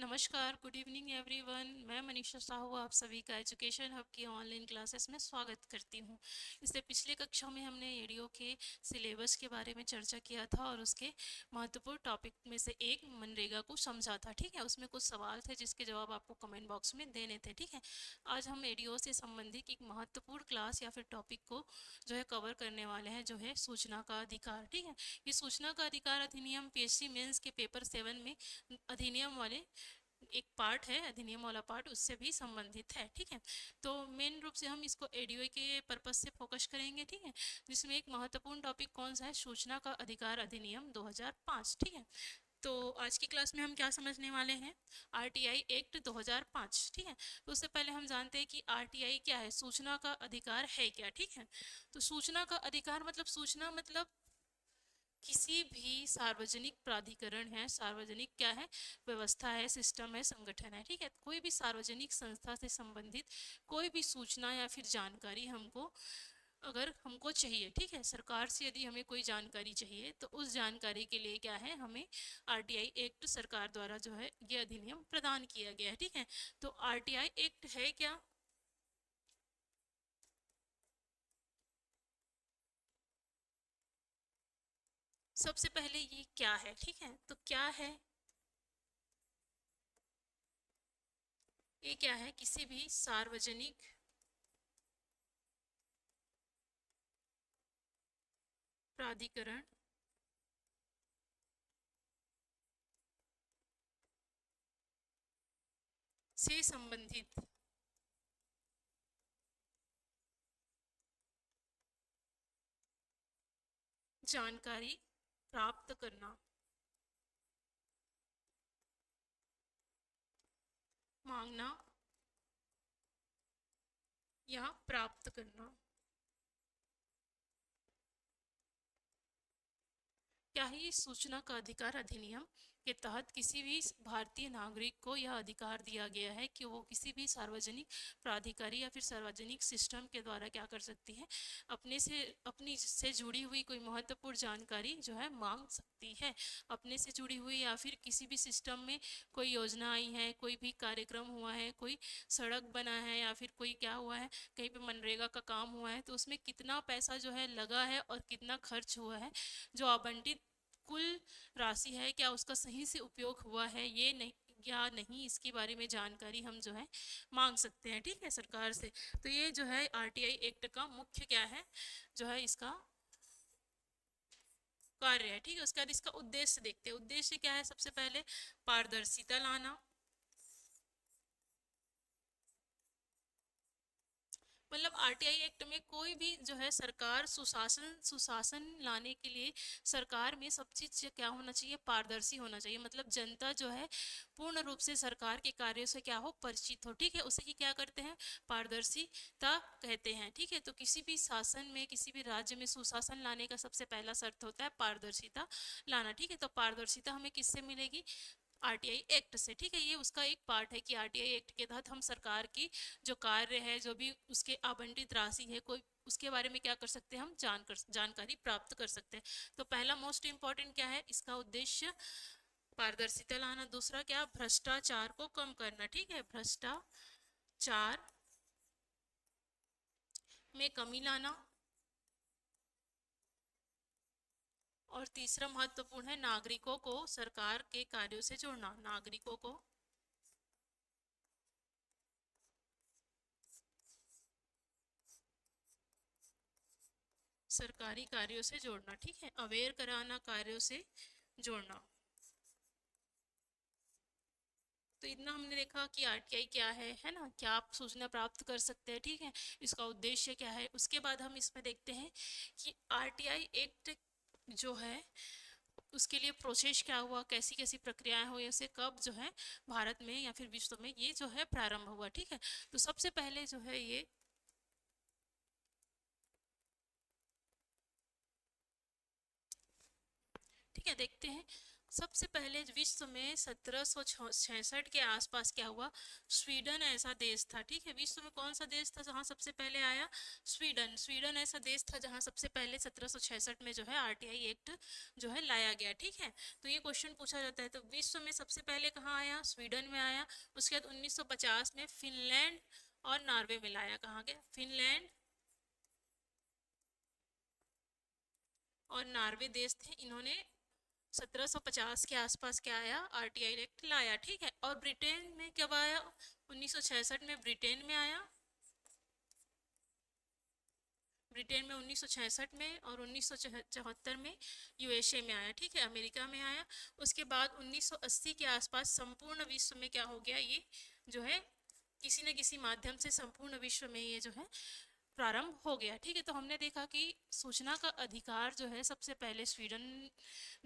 नमस्कार, good evening everyone. मैं मनीषा साहू आप सभी का एजुकेशन हब की ऑनलाइन क्लासेस में स्वागत करती हूँ। इससे पिछले कक्षा में हमने एडीओ के सिलेबस के बारे में चर्चा किया था और उसके महत्वपूर्ण टॉपिक में से एक मनरेगा को समझा था। ठीक है, उसमें कुछ सवाल थे जिसके जवाब आपको कमेंट बॉक्स में देने थे। ठीक है, आज हम एडीओ से संबंधित एक महत्वपूर्ण क्लास या फिर टॉपिक को जो है कवर करने वाले हैं, जो है सूचना का अधिकार। ठीक है, ये सूचना का अधिकार अधिनियम पीएससी मेंस के पेपर 7 में अधिनियम वाले एक पार्ट है, अधिनियम वाला पार्ट उससे भी संबंधित है। ठीक है, तो मेन रूप से हम इसको एडीओ के पर्पस से फोकस करेंगे। ठीक है, जिसमें एक महत्वपूर्ण टॉपिक कौन सा है, सूचना का अधिकार अधिनियम 2005। ठीक है, तो आज की क्लास में हम क्या समझने वाले हैं, आरटीआई एक्ट 2005। ठीक है, तो उससे पहले हम जानते हैं कि आरटीआई क्या है, सूचना का अधिकार है क्या। ठीक है, तो सूचना का अधिकार मतलब सूचना मतलब किसी भी सार्वजनिक प्राधिकरण है, सार्वजनिक क्या है, व्यवस्था है, सिस्टम है, संगठन है। ठीक है, कोई भी सार्वजनिक संस्था से संबंधित कोई भी सूचना या फिर जानकारी हमको अगर हमको चाहिए, ठीक है, सरकार से यदि हमें कोई जानकारी चाहिए तो उस जानकारी के लिए क्या है, हमें आरटीआई एक्ट सरकार द्वारा जो है ये अधिनियम प्रदान किया गया है। ठीक है, तो आरटीआई एक्ट है क्या, सबसे पहले ये क्या है। ठीक है, तो क्या है, ये क्या है, किसी भी सार्वजनिक प्राधिकरण से संबंधित जानकारी प्राप्त करना, मांगना या प्राप्त करना। क्या ही सूचना का अधिकार अधिनियम के तहत किसी भी भारतीय नागरिक को यह अधिकार दिया गया है कि वो किसी भी सार्वजनिक प्राधिकारी या फिर सार्वजनिक सिस्टम के द्वारा क्या कर सकती है, अपनी से जुड़ी हुई कोई महत्वपूर्ण जानकारी जो है मांग सकती है। अपने से जुड़ी हुई या फिर किसी भी सिस्टम में कोई योजना आई है, कोई भी कार्यक्रम हुआ है, कोई सड़क बना है या फिर कोई क्या हुआ है, कहीं पे मनरेगा का काम हुआ है, तो उसमें कितना पैसा जो है लगा है और कितना खर्च हुआ है, जो आवंटित कुल राशि है, क्या उसका सही से उपयोग हुआ है ये नहीं या नहीं, इसके बारे में जानकारी हम जो है मांग सकते हैं। ठीक है, सरकार से। तो ये जो है आरटीआई एक्ट का मुख्य क्या है, जो है इसका कार्य है। ठीक है, उसके बाद इसका उद्देश्य देखते हैं। उद्देश्य क्या है, सबसे पहले पारदर्शिता लाना, मतलब आरटीआई एक्ट में कोई भी जो है सरकार सुशासन सुशासन लाने के लिए सरकार में सब चीज़ क्या होना चाहिए, पारदर्शी होना चाहिए। मतलब जनता जो है पूर्ण रूप से सरकार के कार्यों से क्या हो, परिचित हो। ठीक है, उसे ही क्या करते हैं, पारदर्शिता कहते हैं। ठीक है, तो किसी भी शासन में, किसी भी राज्य में सुशासन लाने का सबसे पहला शर्त होता है पारदर्शिता लाना। ठीक है, तो पारदर्शिता हमें किससे मिलेगी, आरटीआई एक्ट से। ठीक है, ये उसका एक पार्ट है कि आरटीआई एक्ट के तहत हम सरकार की जो कार्य है, जो भी उसके आवंटित राशि है, कोई उसके बारे में क्या कर सकते हैं, हम जानकारी प्राप्त कर सकते हैं। तो पहला मोस्ट इंपॉर्टेंट क्या है, इसका उद्देश्य पारदर्शिता लाना। दूसरा क्या, भ्रष्टाचार को कम करना। ठीक है, भ्रष्टाचार में कमी लाना। और तीसरा महत्वपूर्ण है, नागरिकों को सरकार के कार्यों से जोड़ना, नागरिकों को सरकारी कार्यों से जोड़ना। ठीक है, अवेयर कराना, कार्यों से जोड़ना। तो इतना हमने देखा कि आरटीआई क्या है ना, क्या आप सूचना प्राप्त कर सकते हैं। ठीक है, इसका उद्देश्य क्या है। उसके बाद हम इसमें देखते हैं कि आरटीआई एक्ट जो है उसके लिए प्रोसेस क्या हुआ, कैसी कैसी प्रक्रियाएं हुई, ऐसे कब जो है भारत में या फिर विश्व में ये जो है प्रारंभ हुआ। ठीक है, तो सबसे पहले जो है ये, ठीक है, देखते हैं। सबसे पहले विश्व में 1766 के आसपास क्या हुआ, स्वीडन ऐसा देश था, ठीक है। विश्व में कौन सा देश था जहाँ सबसे पहले आया, स्वीडन। स्वीडन ऐसा देश था जहाँ सबसे पहले 1766 में जो है आरटीआई एक्ट जो है लाया गया, ठीक है। तो ये क्वेश्चन पूछा जाता है, तो विश्व में सबसे पहले कहाँ आया, स्वीडन में आया। उसके बाद 1950 में फिनलैंड और नॉर्वे में लाया, कहाँ गया, फिनलैंड और नॉर्वे देश थे, इन्होंने 1750 के आसपास क्या आया, आरटीआई एक्ट लाया, ठीक है। और ब्रिटेन में कब आया, 1966 में ब्रिटेन में आया, ब्रिटेन में 1966 में, और 1974 में यूएसए में आया, ठीक है, अमेरिका में आया। उसके बाद 1980 के आसपास संपूर्ण विश्व में क्या हो गया, ये जो है किसी न किसी माध्यम से संपूर्ण विश्व में ये जो है प्रारंभ हो गया, ठीक है। तो हमने देखा कि सूचना का अधिकार जो है सबसे पहले स्वीडन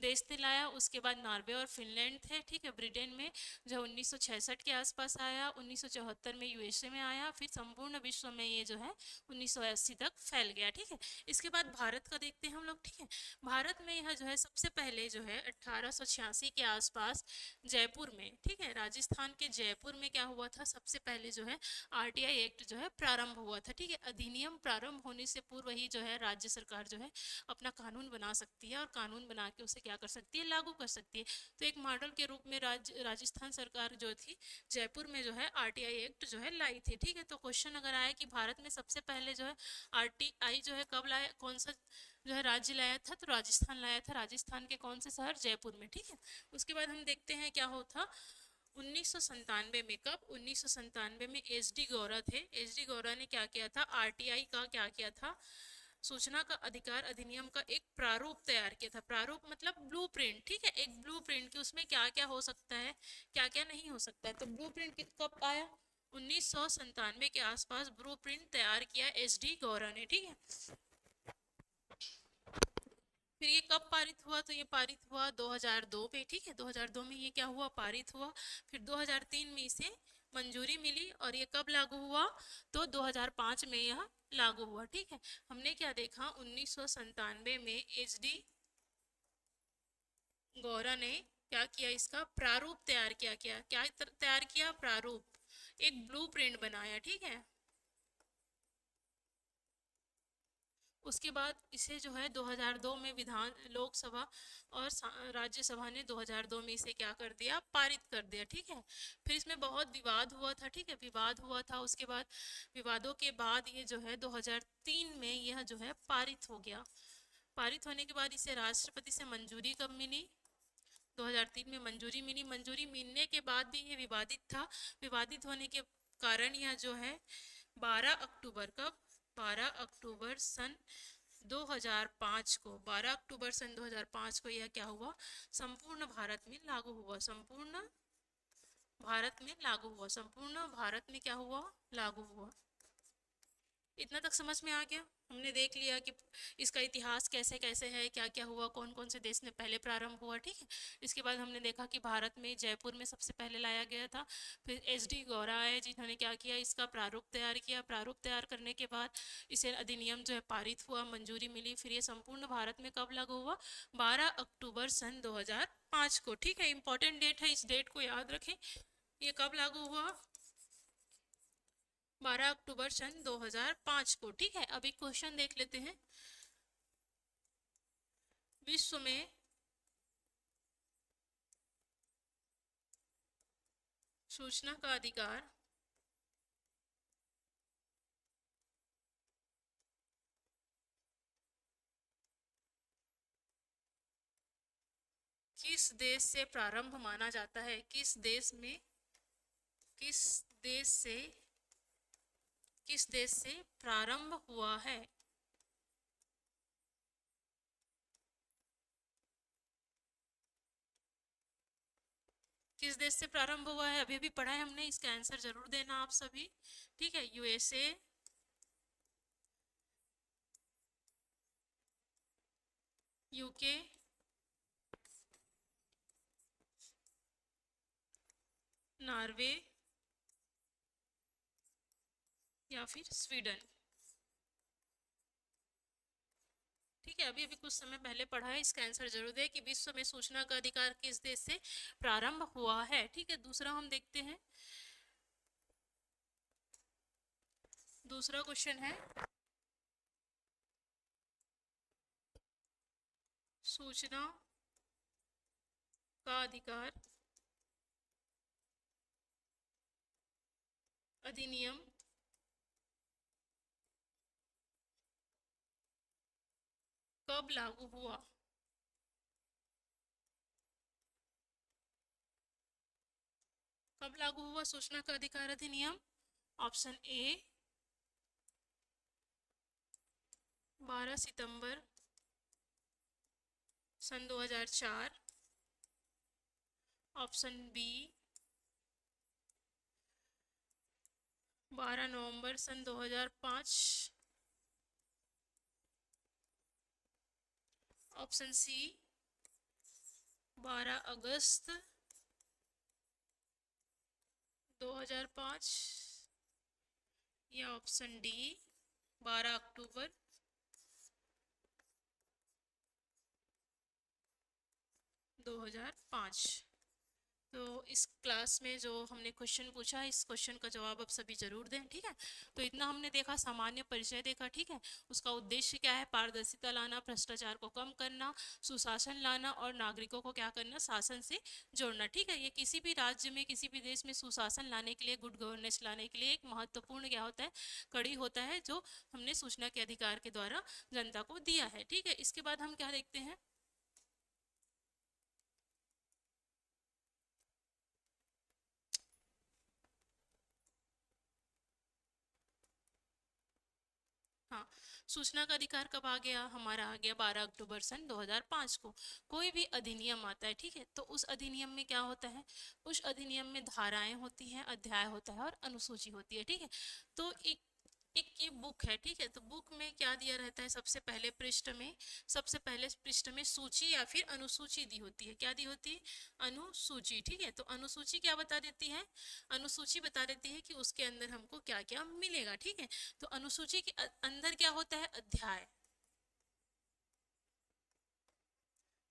देश ने लाया, उसके बाद नॉर्वे और फिनलैंड थे, ठीक है, ब्रिटेन में जो 1966 के आसपास आया, 1974 में यूएसए में आया, फिर संपूर्ण विश्व में ये जो है 1980 तक फैल गया, ठीक है। इसके बाद भारत का देखते हैं हम लोग, ठीक है। भारत में यह जो है सबसे पहले जो है 1886 के आसपास जयपुर में, ठीक है, राजस्थान के जयपुर में क्या हुआ था, सबसे पहले जो है आरटीआई एक्ट जो है प्रारंभ हुआ था, ठीक है। अधिनियम प्रारंभ होने से पूर्व ही जो है राज्य सरकार जो है अपना कानून बना सकती है, और कानून बना के उसे क्या कर सकती है, लागू कर सकती है। तो एक मॉडल के रूप में राजस्थान सरकार जो थी जयपुर में जो है आरटीआई एक्ट जो है लाई थी, ठीक है। तो क्वेश्चन अगर आया कि भारत में सबसे पहले जो है आरटीआई जो है कब लाया, कौन सा जो है राज्य लाया था, तो राजस्थान लाया था। राजस्थान के कौन से शहर, जयपुर में, ठीक है। उसके बाद हम देखते हैं क्या होता 1997 में, कब, 1997 में एच डी गौरा थे। एच डी गौरा ने क्या किया था, आरटीआई का क्या किया था, सूचना का अधिकार अधिनियम का एक प्रारूप तैयार किया था। प्रारूप मतलब ब्लूप्रिंट, ठीक है, एक ब्लूप्रिंट कि उसमें क्या क्या हो सकता है, क्या क्या नहीं हो सकता है। तो ब्लूप्रिंट कब आया, 1997 के आसपास ब्लूप्रिंट तैयार किया एच डी गौरा ने, ठीक है। फिर ये कब पारित हुआ, तो ये पारित हुआ 2002 में, ठीक है, 2002 में ये क्या हुआ, पारित हुआ। फिर 2003 में इसे मंजूरी मिली, और ये कब लागू हुआ, तो 2005 में यह लागू हुआ, ठीक है। हमने क्या देखा, 1997 में एच डी गौरा ने क्या किया, इसका प्रारूप तैयार किया, क्या तैयार किया, प्रारूप, एक ब्लूप्रिंट बनाया, ठीक है। उसके बाद इसे जो है 2002 में विधान लोकसभा और राज्यसभा ने 2002 में इसे क्या कर दिया, पारित कर दिया, ठीक है। फिर इसमें बहुत विवाद हुआ था, ठीक है, विवाद हुआ था। उसके बाद विवादों के बाद ये जो है 2003 में यह जो है पारित हो गया। पारित होने के बाद इसे राष्ट्रपति से मंजूरी कब मिली, 2003 में मंजूरी मिली। मंजूरी मिलने के बाद भी ये विवादित था। विवादित होने के कारण यह जो है 12 अक्टूबर, कब, 12 अक्टूबर सन 2005 को, 12 अक्टूबर सन 2005 को यह क्या हुआ, संपूर्ण भारत में लागू हुआ, संपूर्ण भारत में लागू हुआ, संपूर्ण भारत में क्या हुआ, लागू हुआ। इतना तक समझ में आ गया, हमने देख लिया कि इसका इतिहास कैसे कैसे है, क्या क्या हुआ, कौन कौन से देश में पहले प्रारंभ हुआ, ठीक है। इसके बाद हमने देखा कि भारत में जयपुर में सबसे पहले लाया गया था। फिर एच डी गौरा है जिन्होंने क्या किया, इसका प्रारूप तैयार किया। प्रारूप तैयार करने के बाद इसे अधिनियम जो है पारित हुआ, मंजूरी मिली। फिर ये संपूर्ण भारत में कब लागू हुआ, 12 अक्टूबर सन 2005 को, ठीक है। इंपॉर्टेंट डेट है, इस डेट को याद रखें। ये कब लागू हुआ, 12 अक्टूबर सन 2005 को, ठीक है। अब एक क्वेश्चन देख लेते हैं, विश्व में सूचना का अधिकार किस देश से प्रारंभ माना जाता है, किस देश में, किस देश से, किस देश से प्रारंभ हुआ है, किस देश से प्रारंभ हुआ है, अभी अभी पढ़ा है हमने, इसका आंसर जरूर देना आप सभी, ठीक है। यूएसए, यूके, नॉर्वे, या फिर स्वीडन, ठीक ठीक है, अभी अभी कुछ समय पहले पढ़ा है, इसका आंसर जरूर दे कि विश्व में सूचना का अधिकार किस देश से प्रारंभ हुआ है। ठीक है, दूसरा हम देखते हैं। दूसरा क्वेश्चन है, सूचना का अधिकार अधिनियम कब लागू हुआ? कब लागू हुआ सूचना का अधिकार अधिनियम? ऑप्शन ए 12 सितंबर सन 2004, ऑप्शन बी 12 नवंबर सन 2005, ऑप्शन सी 12 अगस्त 2005, या ऑप्शन डी 12 अक्टूबर 2005। तो इस क्लास में जो हमने क्वेश्चन पूछा है, इस क्वेश्चन का जवाब आप सभी जरूर दें। ठीक है, तो इतना हमने देखा, सामान्य परिचय देखा। ठीक है, उसका उद्देश्य क्या है? पारदर्शिता लाना, भ्रष्टाचार को कम करना, सुशासन लाना और नागरिकों को क्या करना? शासन से जोड़ना। ठीक है, ये किसी भी राज्य में, किसी भी देश में सुशासन लाने के लिए, गुड गवर्नेंस लाने के लिए एक महत्वपूर्ण क्या होता है? कड़ी होता है, जो हमने सूचना के अधिकार के द्वारा जनता को दिया है। ठीक है, इसके बाद हम क्या देखते हैं? हाँ, सूचना का अधिकार कब आ गया? हमारा आ गया 12 अक्टूबर सन 2005 को। कोई भी अधिनियम आता है, ठीक है, तो उस अधिनियम में क्या होता है? उस अधिनियम में धाराएं होती हैं, अध्याय होता है और अनुसूची होती है। ठीक है, तो एक एक ये बुक है। ठीक है, तो बुक में क्या दिया रहता है? सबसे पहले पृष्ठ में, सबसे पहले पृष्ठ में सूची या फिर अनुसूची दी होती है। क्या दी होती है? अनुसूची। ठीक है, तो अनुसूची क्या बता देती है? अनुसूची बता देती है कि उसके अंदर हमको क्या क्या मिलेगा। ठीक है, तो अनुसूची के अंदर क्या होता है? अध्याय।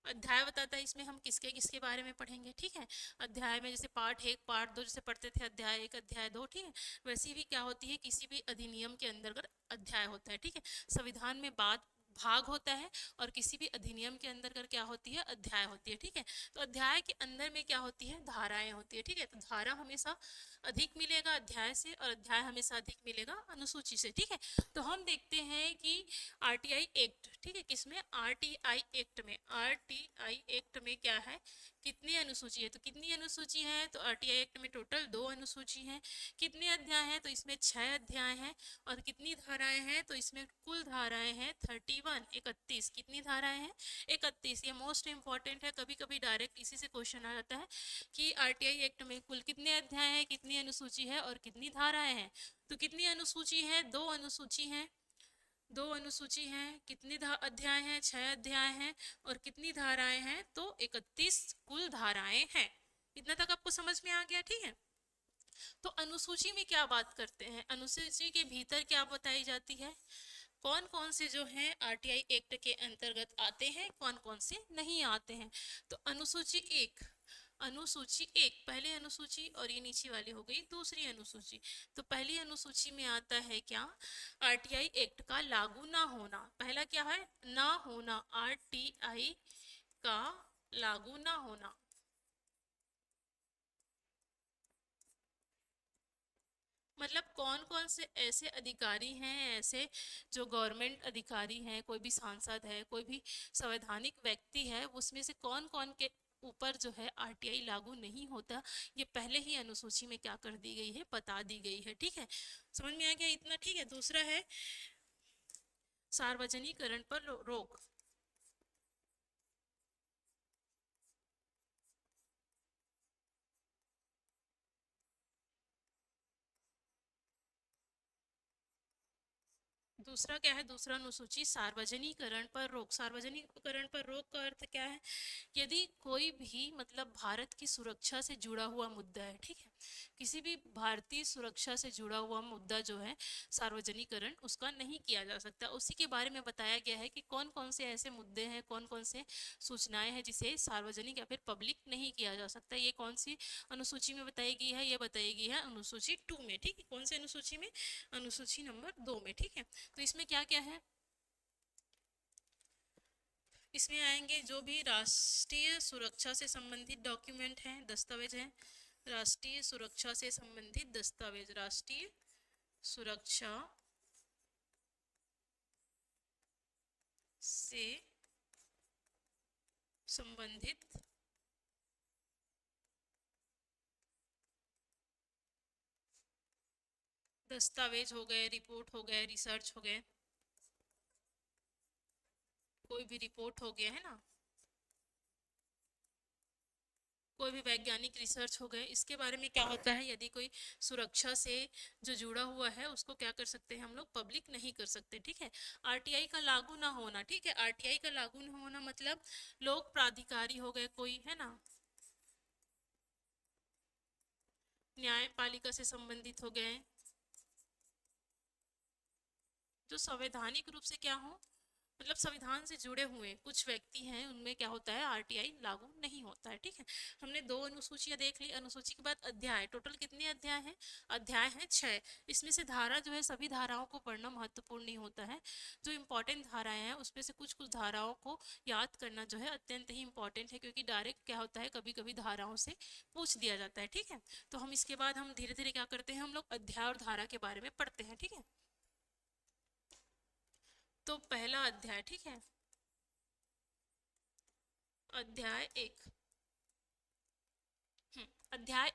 अध्याय बताता है इसमें हम किसके किसके बारे में पढ़ेंगे। ठीक है, अध्याय में जैसे पार्ट एक पार्ट दो जैसे पढ़ते थे, अध्याय एक अध्याय दो। ठीक है, वैसे भी क्या होती है? किसी भी अधिनियम के अंतर्गत अध्याय होता है। ठीक है, संविधान में बात भाग होता है और किसी भी अधिनियम के अंदर कर क्या होती है? अध्याय होती है। ठीक है, तो अध्याय के अंदर में क्या होती है? धाराएं होती है। ठीक है, तो धारा हमेशा अधिक मिलेगा अध्याय से और अध्याय हमेशा अधिक मिलेगा अनुसूची से। ठीक है, तो हम देखते हैं कि आरटीआई एक्ट, ठीक है, किसमें? आरटीआई एक्ट में। आरटीआई एक्ट में क्या है? कितनी अनुसूची है? तो कितनी अनुसूची है? तो आरटीआई एक्ट में टोटल 2 अनुसूची हैं। कितने अध्याय हैं? तो इसमें 6 अध्याय हैं। और कितनी धाराएं हैं? तो इसमें कुल धाराएं हैं 31, 31। कितनी धाराएं हैं? 31। ये मोस्ट इंपॉर्टेंट है, कभी कभी डायरेक्ट इसी से क्वेश्चन आ जाता है कि आरटीआई एक्ट में कुल कितने अध्याय हैं, कितनी अनुसूची है और कितनी धाराएं हैं। तो कितनी अनुसूची है? 2 अनुसूची हैं। 2 अनुसूची हैं। कितने अध्याय हैं? 6 अध्याय हैं। और कितनी धाराएं हैं? तो 31 कुल धाराएं हैं। इतना तक आपको समझ में आ गया? ठीक है, तो अनुसूची में क्या बात करते हैं? अनुसूची के भीतर क्या बताई जाती है? कौन कौन से जो हैं आरटीआई एक्ट के अंतर्गत आते हैं, कौन कौन से नहीं आते हैं। तो अनुसूची एक, अनुसूची एक पहली अनुसूची और ये नीचे वाली हो गई दूसरी अनुसूची। तो पहली अनुसूची में आता है क्या? आरटीआई एक्ट का लागू ना होना। पहला क्या है? ना होना, आरटीआई का लागू ना होना। मतलब कौन कौन से ऐसे अधिकारी हैं, ऐसे जो गवर्नमेंट अधिकारी हैं, कोई भी सांसद है, कोई भी संवैधानिक व्यक्ति है, उसमें से कौन कौन के ऊपर जो है आरटीआई लागू नहीं होता, ये पहले ही अनुसूची में क्या कर दी गई है? बता दी गई है। ठीक है, समझ में आ गया इतना? ठीक है, दूसरा है सार्वजनिकरण पर रोक। दूसरा क्या है, दूसरा अनुसूची सार्वजनिकरण पर रोक। सार्वजनिकरण पर रोक का अर्थ क्या है, यदि कोई भी मतलब भारत की सुरक्षा से जुड़ा हुआ मुद्दा है, ठीक है, किसी भी भारतीय सुरक्षा से जुड़ा हुआ मुद्दा जो है सार्वजनिकरण उसका नहीं किया जा सकता। उसी के बारे में बताया गया है कि कौन कौन से ऐसे मुद्दे हैं, कौन कौन से सूचनाएं हैं जिसे सार्वजनिक या फिर पब्लिक नहीं किया जा सकता। ये कौन सी अनुसूची में बताई गई है, ये बताई गई है अनुसूची 2 में, ठीक है। कौन से अनुसूची में, अनुसूची नंबर 2 में, ठीक है। तो इसमें क्या क्या है, इसमें आएंगे जो भी राष्ट्रीय सुरक्षा से संबंधित डॉक्यूमेंट हैं, दस्तावेज हैं, राष्ट्रीय सुरक्षा से संबंधित दस्तावेज, राष्ट्रीय सुरक्षा से संबंधित दस्तावेज हो गए, रिपोर्ट हो गए, रिसर्च हो गए, कोई भी रिपोर्ट हो गया है ना, कोई भी वैज्ञानिक रिसर्च हो गए, इसके बारे में क्या होता है, यदि कोई सुरक्षा से जो जुड़ा हुआ है उसको क्या कर सकते हैं हम लोग, पब्लिक नहीं कर सकते, ठीक है। आरटीआई का लागू ना होना, ठीक है, आरटीआई का लागू ना होना मतलब लोक प्राधिकारी हो गए कोई, है ना, न्यायपालिका से संबंधित हो गए, जो संवैधानिक रूप से क्या हो, मतलब संविधान से जुड़े हुए कुछ व्यक्ति हैं, उनमें क्या होता है, आरटीआई लागू नहीं होता है, ठीक है। हमने 2 अनुसूचियां देख ली। अनुसूची के बाद अध्याय, टोटल कितने अध्याय हैं, अध्याय हैं 6। इसमें से धारा जो है, सभी धाराओं को पढ़ना महत्वपूर्ण नहीं होता है, जो इंपॉर्टेंट धाराएं हैं उसमें से कुछ कुछ धाराओं को याद करना जो है अत्यंत ही इंपॉर्टेंट है, क्योंकि डायरेक्ट क्या होता है, कभी कभी धाराओं से पूछ दिया जाता है, ठीक है। तो हम इसके बाद हम धीरे धीरे क्या करते हैं, हम लोग अध्याय और धारा के बारे में पढ़ते हैं, ठीक है। तो पहला अध्याय, ठीक है, अध्याय 1। अध्याय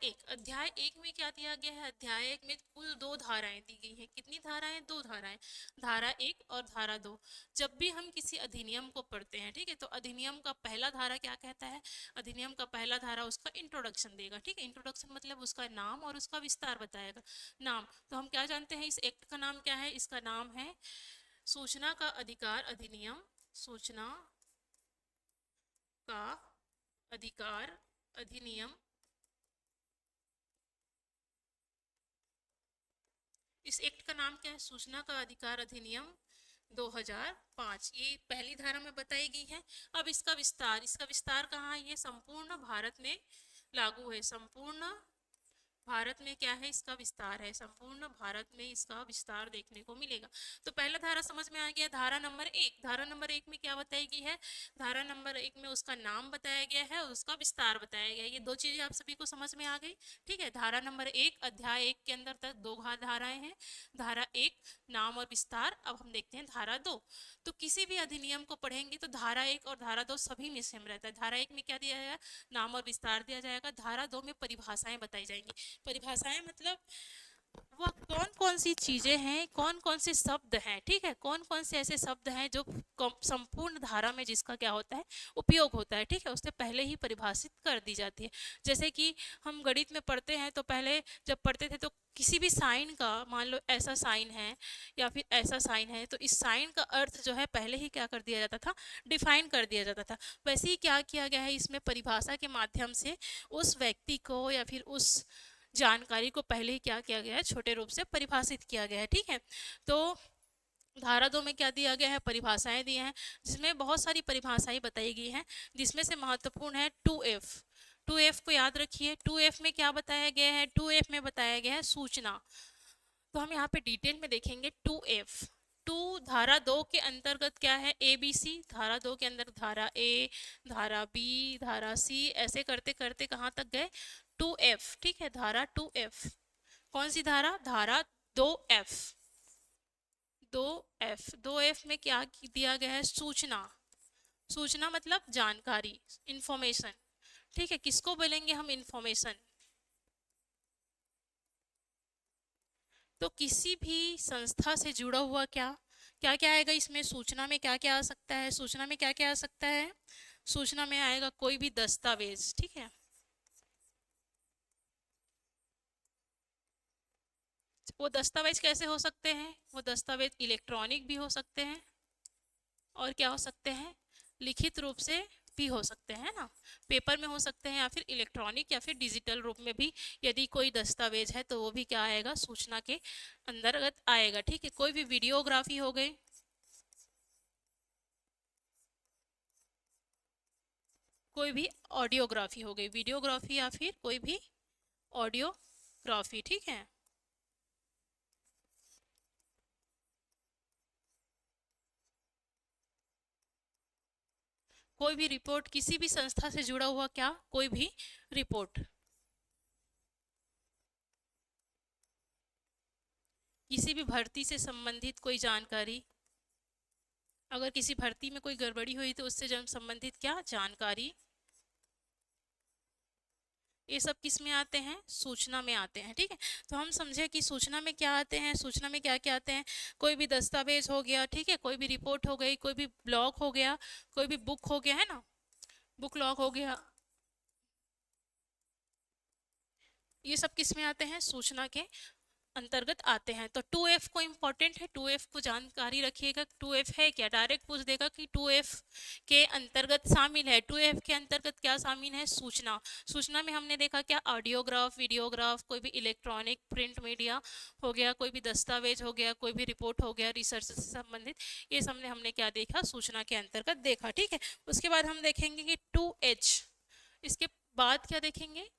1 में क्या दिया गया है, अध्याय 1 में कुल 2 धाराएं दी गई हैं। कितनी धाराएं, 2 धाराएं, धारा 1 और धारा 2। जब भी हम किसी अधिनियम को पढ़ते हैं, ठीक है, तो अधिनियम का पहला धारा क्या कहता है, अधिनियम का पहला धारा उसका इंट्रोडक्शन देगा, ठीक है। इंट्रोडक्शन मतलब उसका नाम और उसका विस्तार बताएगा। नाम तो हम क्या जानते हैं, इस एक्ट का नाम क्या है, इसका नाम है सूचना का अधिकार अधिनियम, सूचना का अधिकार अधिनियम। इस एक्ट का नाम क्या है, सूचना का अधिकार अधिनियम 2005। ये पहली धारा में बताई गई है। अब इसका विस्तार, इसका विस्तार कहाँ है, ये संपूर्ण भारत में लागू है, संपूर्ण भारत में क्या है, इसका विस्तार है, संपूर्ण भारत में इसका विस्तार देखने को मिलेगा। तो पहला धारा समझ में आ गया। धारा नंबर 1, धारा नंबर 1 में क्या बताई गई है, धारा नंबर 1 में उसका नाम बताया गया है और उसका विस्तार बताया गया है। ये 2 चीजें आप सभी को समझ में आ गई, ठीक है। धारा नंबर 1, अध्याय 1 के अंदर तक 2 धाराएं हैं। धारा 1 नाम और विस्तार। अब हम देखते हैं धारा 2। तो किसी भी अधिनियम को पढ़ेंगे तो धारा 1 और धारा 2 सभी में सेम रहता है। धारा 1 में क्या दिया जाएगा, नाम और विस्तार दिया जाएगा। धारा 2 में परिभाषाएं बताई जाएंगी। परिभाषाएं मतलब वह कौन कौन सी चीजें हैं, कौन कौन से शब्द हैं, ठीक है, कौन कौन से ऐसे शब्द हैं जो संपूर्ण धारा में जिसका क्या होता है, उपयोग होता है, ठीक है, उससे पहले ही परिभाषित कर दी जाती है। जैसे कि हम गणित में पढ़ते हैं तो पहले जब पढ़ते थे तो किसी भी साइन का, मान लो ऐसा साइन है या फिर ऐसा साइन है, तो इस साइन का अर्थ जो है पहले ही क्या कर दिया जाता था, डिफाइन कर दिया जाता था। वैसे ही क्या किया गया है, इसमें परिभाषा के माध्यम से उस व्यक्ति को या फिर उस जानकारी को पहले ही क्या किया गया है, छोटे रूप से परिभाषित किया गया है, ठीक है। तो धारा 2 में क्या दिया गया है, परिभाषाएं दी हैं, जिसमें बहुत सारी परिभाषाएं बताई गई हैं, जिसमें से महत्वपूर्ण है 2F। 2F को याद रखिए। 2F में क्या बताया गया है, 2F में बताया गया है सूचना। तो हम यहाँ पे डिटेल में देखेंगे 2F। 2 धारा 2 के अंतर्गत क्या है, ABC। धारा 2 के अंदर धारा A, धारा B, धारा C, ऐसे करते करते कहाँ तक गए, 2F, ठीक है, धारा 2F। कौन सी धारा, धारा 2F। 2F, 2F में क्या दिया गया है, सूचना। सूचना मतलब जानकारी, इंफॉर्मेशन, ठीक है, किसको बोलेंगे हम, इंफॉर्मेशन। तो किसी भी संस्था से जुड़ा हुआ क्या क्या क्या आएगा इसमें, सूचना में क्या क्या आ सकता है, सूचना में क्या क्या आ सकता है, सूचना में आएगा कोई भी दस्तावेज, ठीक है, वो दस्तावेज कैसे हो सकते हैं? वो दस्तावेज इलेक्ट्रॉनिक भी हो सकते हैं और क्या हो सकते हैं, लिखित रूप से भी हो सकते हैं ना, पेपर में हो सकते हैं या फिर इलेक्ट्रॉनिक या फिर डिजिटल रूप में भी। यदि कोई दस्तावेज है तो वो भी क्या आएगा, सूचना के अंतर्गत आएगा। ठीक है, कोई भी वीडियोग्राफी हो गई, कोई भी ऑडियोग्राफी हो गई, वीडियोग्राफी या फिर कोई भी ऑडियोग्राफी। ठीक है, कोई भी रिपोर्ट, किसी भी संस्था से जुड़ा हुआ क्या, कोई भी रिपोर्ट, किसी भी भर्ती से संबंधित कोई जानकारी, अगर किसी भर्ती में कोई गड़बड़ी हुई तो उससे जब संबंधित क्या जानकारी, ये सब किस में आते हैं, सूचना में आते हैं। ठीक है, तो हम समझे कि सूचना में क्या आते हैं, सूचना में क्या क्या आते हैं, कोई भी दस्तावेज हो गया, ठीक है, कोई भी रिपोर्ट हो गई, कोई भी ब्लॉग हो गया, कोई भी बुक हो गया, है ना, बुक लॉग हो गया, ये सब किस में आते हैं, सूचना के अंतर्गत आते हैं। तो 2F को इम्पोर्टेंट है, 2F को जानकारी रखिएगा। 2F है क्या, डायरेक्ट पूछ देगा कि 2F के अंतर्गत शामिल है, 2F के अंतर्गत क्या शामिल है, सूचना। सूचना में हमने देखा क्या, ऑडियोग्राफ, वीडियोग्राफ, कोई भी इलेक्ट्रॉनिक प्रिंट मीडिया हो गया, कोई भी दस्तावेज हो गया, कोई भी रिपोर्ट हो गया रिसर्च से संबंधित, ये सब हमने क्या देखा, सूचना के अंतर्गत देखा। ठीक है, उसके बाद हम देखेंगे कि 2H, इसके बाद क्या देखेंगे,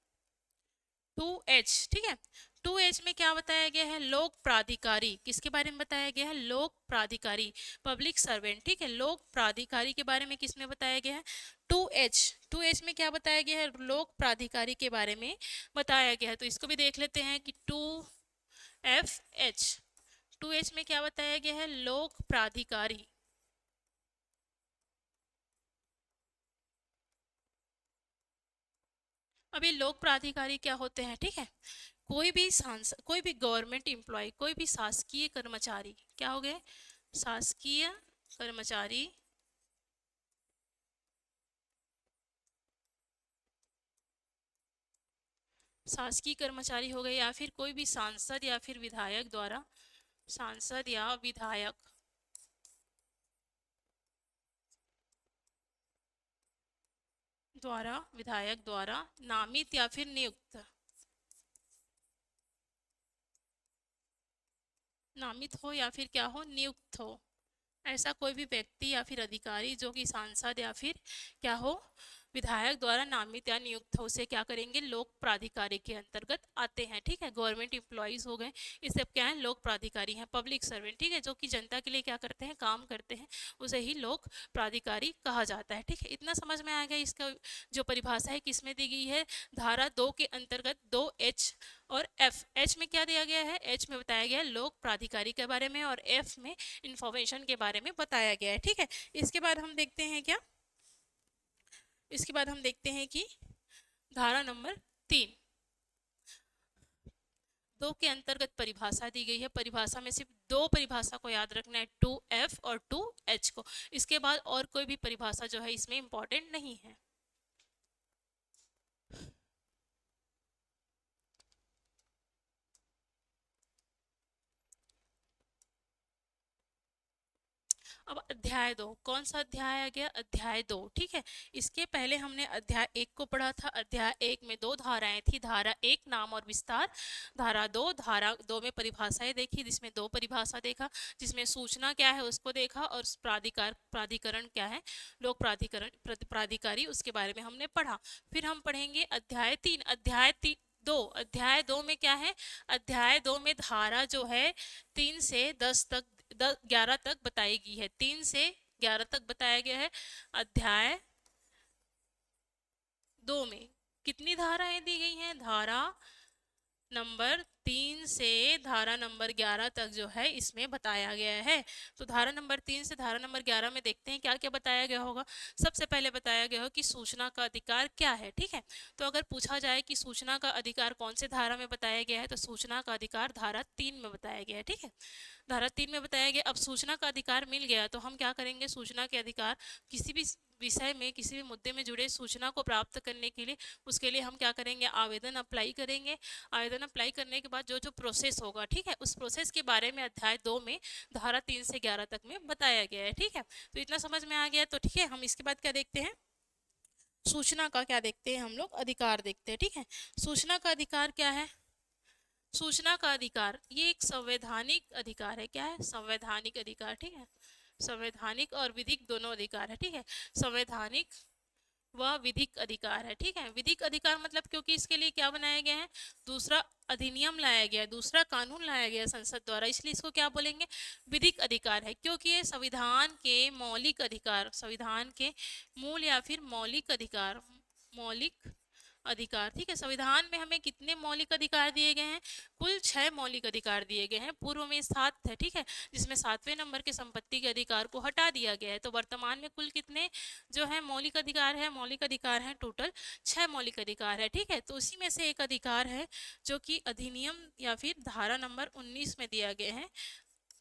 2H। ठीक है, 2H में क्या बताया गया है, लोक प्राधिकारी, किसके बारे में बताया गया है, लोक प्राधिकारी, पब्लिक सर्वेंट। ठीक है, लोक प्राधिकारी के बारे में किसमें बताया गया है, 2H। 2H में क्या बताया गया है, लोक प्राधिकारी के बारे में बताया गया है। तो इसको भी देख लेते हैं कि 2FH, 2H में क्या बताया गया है, लोक प्राधिकारी। अब ये लोक प्राधिकारी क्या होते हैं, ठीक है, कोई भी सांसद, कोई भी गवर्नमेंट एम्प्लॉय, कोई भी शासकीय कर्मचारी, क्या हो गए, शासकीय कर्मचारी, शासकीय कर्मचारी हो गए, या फिर कोई भी सांसद या फिर विधायक द्वारा, सांसद या विधायक द्वारा, विधायक द्वारा नामित या फिर नियुक्त, नामित हो या फिर क्या हो, नियुक्त हो, ऐसा कोई भी व्यक्ति या फिर अधिकारी जो कि सांसद या फिर क्या हो, विधायक द्वारा नामित या नियुक्त हो, उसे क्या करेंगे, लोक प्राधिकारी के अंतर्गत आते हैं। ठीक है, गवर्नमेंट एम्प्लॉयज हो गए, ये सब क्या है, लोक प्राधिकारी हैं, पब्लिक सर्वेंट। ठीक है, जो कि जनता के लिए क्या करते हैं, काम करते हैं, उसे ही लोक प्राधिकारी कहा जाता है। ठीक है, इतना समझ में आ गया। इसका जो परिभाषा है किसमें दी गई है, धारा 2 के अंतर्गत 2H और F। H में क्या दिया गया है, H में बताया गया है लोक प्राधिकारी के बारे में, और F में इंफॉर्मेशन के बारे में बताया गया है। ठीक है, इसके बाद हम देखते हैं क्या, इसके बाद हम देखते हैं कि धारा नंबर 3, 2 के अंतर्गत परिभाषा दी गई है। परिभाषा में सिर्फ 2 परिभाषा को याद रखना है, 2F और 2H को। इसके बाद और कोई भी परिभाषा जो है इसमें इंपॉर्टेंट नहीं है। अब अध्याय 2, कौन सा अध्याय आ गया, अध्याय 2। ठीक है, इसके पहले हमने अध्याय 1 को पढ़ा था। अध्याय 1 में 2 धाराएं थी, धारा 1 नाम और विस्तार, धारा 2, धारा 2 में परिभाषाएं देखी, जिसमें 2 परिभाषा देखा, जिसमें सूचना क्या है उसको देखा, और प्राधिकरण क्या है, लोक प्राधिकारी, उसके बारे में हमने पढ़ा। फिर हम पढ़ेंगे अध्याय 3। अध्याय 2 में क्या है, अध्याय 2 में धारा जो है 3 से 10 तक, 11 तक बताई गई है, 3 से 11 तक बताया गया है। अध्याय 2 में कितनी धाराएं दी गई हैं, धारा नंबर 3 से धारा नंबर 11 तक जो है इसमें बताया गया है। तो धारा नंबर 3 से धारा नंबर 11 में देखते हैं क्या क्या बताया गया होगा। सबसे पहले बताया गया हो कि सूचना का अधिकार क्या है। ठीक है, तो अगर पूछा जाए कि सूचना का अधिकार कौन से धारा में बताया गया है, तो सूचना का अधिकार धारा 3 में बताया गया है। ठीक है, धारा 3 में बताया गया। अब सूचना का अधिकार मिल गया तो हम क्या करेंगे, सूचना के अधिकार, किसी भी विषय में, किसी भी मुद्दे में जुड़े सूचना को प्राप्त करने के लिए, उसके लिए हम क्या करेंगे, आवेदन अप्लाई करेंगे। आवेदन अप्लाई करने के बाद जो जो प्रोसेस होगा, ठीक है, उस प्रोसेस के बारे में अध्याय 2 में धारा 3 से 11 तक में बताया गया है। ठीक है, तो इतना समझ में आ गया। तो ठीक है, हम इसके बाद क्या देखते हैं, सूचना का क्या देखते हैं हम लोग, अधिकार देखते हैं। ठीक है, सूचना का अधिकार क्या है, सूचना का अधिकार ये एक संवैधानिक अधिकार है। क्या है, संवैधानिक अधिकार। ठीक है, संवैधानिक और विधिक दोनों अधिकार है। ठीक है, संवैधानिक वह विधिक अधिकार है। ठीक है, विधिक अधिकार मतलब क्योंकि इसके लिए क्या बनाया गया है, दूसरा अधिनियम लाया गया, दूसरा कानून लाया गया संसद द्वारा, इसलिए इसको क्या बोलेंगे, विधिक अधिकार है। क्योंकि ये संविधान के मौलिक अधिकार, संविधान के मूल या फिर मौलिक अधिकार, मौलिक अधिकार। ठीक है, संविधान में हमें कितने मौलिक अधिकार दिए गए हैं, कुल 6 मौलिक अधिकार दिए गए हैं। पूर्व में 7 है। ठीक है, जिसमें 7वें नंबर के संपत्ति के अधिकार को हटा दिया गया है। तो वर्तमान में कुल कितने जो है मौलिक अधिकार है, मौलिक अधिकार हैं टोटल 6 मौलिक अधिकार है। ठीक है, तो उसी में से एक अधिकार है जो कि अधिनियम या फिर धारा नंबर 19 में दिया गया है।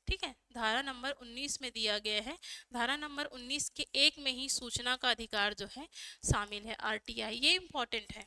ठीक है, धारा नंबर 19 में दिया गया है। धारा नंबर 19 के 1 में ही सूचना का अधिकार जो है शामिल है, आरटीआई। ये इंपॉर्टेंट है